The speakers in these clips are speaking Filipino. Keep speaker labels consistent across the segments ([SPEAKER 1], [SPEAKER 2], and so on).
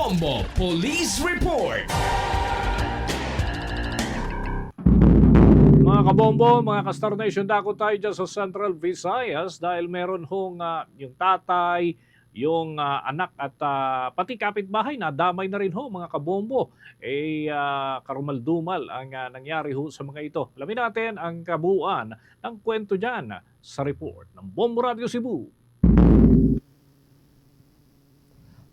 [SPEAKER 1] Bombo Police Report.
[SPEAKER 2] Mga kabombo, mga ka-Star Nation, dako tayo dyan sa Central Visayas dahil meron hong yung tatay, yung anak at pati kapitbahay na damay na rin ho mga kabombo. Karumal-dumal ang nangyari ho sa mga ito. Alamin natin ang kabuuan ng kwento dyan sa report ng Bombo Radio Cebu.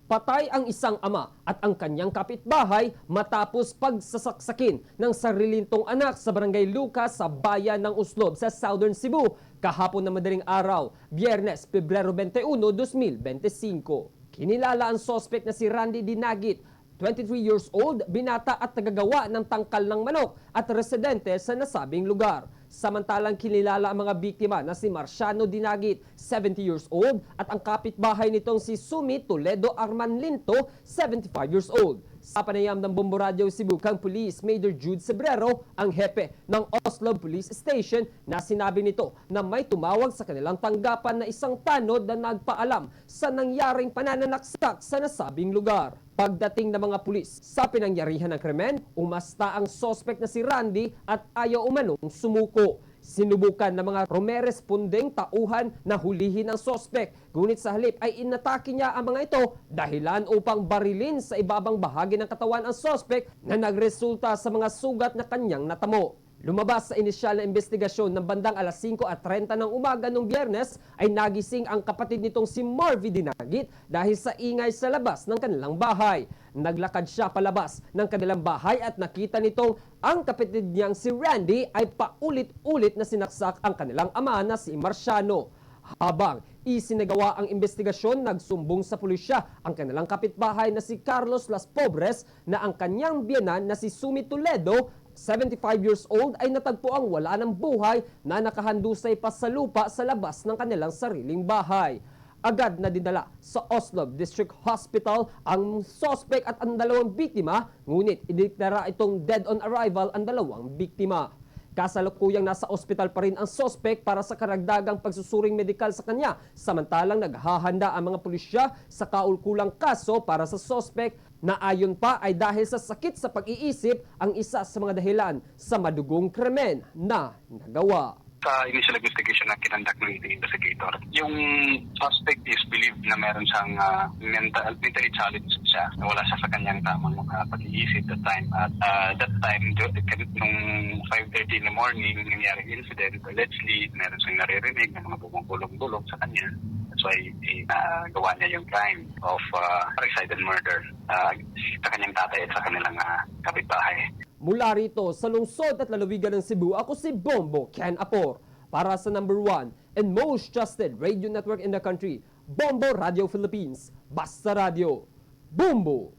[SPEAKER 3] Patay ang isang ama at ang kanyang kapitbahay matapos pagsasaksakin ng sarilintong anak sa Barangay Lucas sa bayan ng Uslob sa Southern Cebu kahapon na madaling araw, Biyernes, Pebrero 21, 2025. Kinilala ang sospek na si Randy Dinagit, 23 years old, binata at tagagawa ng tangkal ng manok at residente sa nasabing lugar. Samantalang kinilala ang mga biktima na si Marciano Dinagit, 70 years old, at ang kapitbahay nitong si Sumi Toledo Armanlinto, 75 years old. Sa panayam ng Bombo Radio Cebu kang Police Major Jude Sebrero, ang hepe ng Oslob Police Station, na sinabi nito na may tumawag sa kanilang tanggapan na isang tanod na nagpaalam sa nangyaring pananaksak sa nasabing lugar. Pagdating ng mga pulis sa pinangyarihan ng krimen, umasta ang sospek na si Randy at ayaw umanong sumuko. Sinubukan ng mga rumerespondeng tauhan na hulihin ang sospek, ngunit sa halip ay inatake niya ang mga ito dahilan upang barilin sa ibabang bahagi ng katawan ang sospek na nagresulta sa mga sugat na kanyang natamo. Lumabas sa inisyal na investigasyon ng bandang alas 5:30 ng umaga noong Biyernes ay nagising ang kapatid nitong si Marvy Dinagit dahil sa ingay sa labas ng kanilang bahay. Naglakad siya palabas ng kanilang bahay at nakita nitong ang kapatid niyang si Randy ay paulit-ulit na sinaksak ang kanilang ama na si Marciano. Habang isinagawa ang investigasyon, nagsumbong sa pulisya ang kanilang kapitbahay na si Carlos Las Pobres na ang kanyang biyenan na si Sumi Toledo, 75 years old, ay natagpuang wala ng buhay na nakahandusay pa sa lupa sa labas ng kanilang sariling bahay. Agad na dinala sa Oslob District Hospital ang sospek at ang dalawang biktima, ngunit ideklara itong dead on arrival ang dalawang biktima. Kasalukuyang nasa ospital pa rin ang sospek para sa karagdagang pagsusuring medikal sa kanya, samantalang naghahanda ang mga pulisya sa kaulkulang kaso para sa sospek na ayon pa ay dahil sa sakit sa pag-iisip ang isa sa mga dahilan sa madugong krimen na nagawa.
[SPEAKER 4] Sa initial investigation na kinandak ng investigator, yung suspect is believed na meron siyang mentally challenged siya. Wala siya sa kanyang tamang pag-iisip that time. At that time, nung 5:30 in the morning, nangyari incident, allegedly, meron siyang naririnig ng mga bumubulong-bulong sa kanya. That's why gawa niya yung crime of parricide and murder sa kanyang tatay at sa kanilang kapitbahay.
[SPEAKER 3] Mula rito sa lungsod at lalawigan ng Cebu, ako si Bombo Ken Apor. Para sa number 1 and most trusted radio network in the country, Bombo Radio Philippines. Basta Radio. Bombo!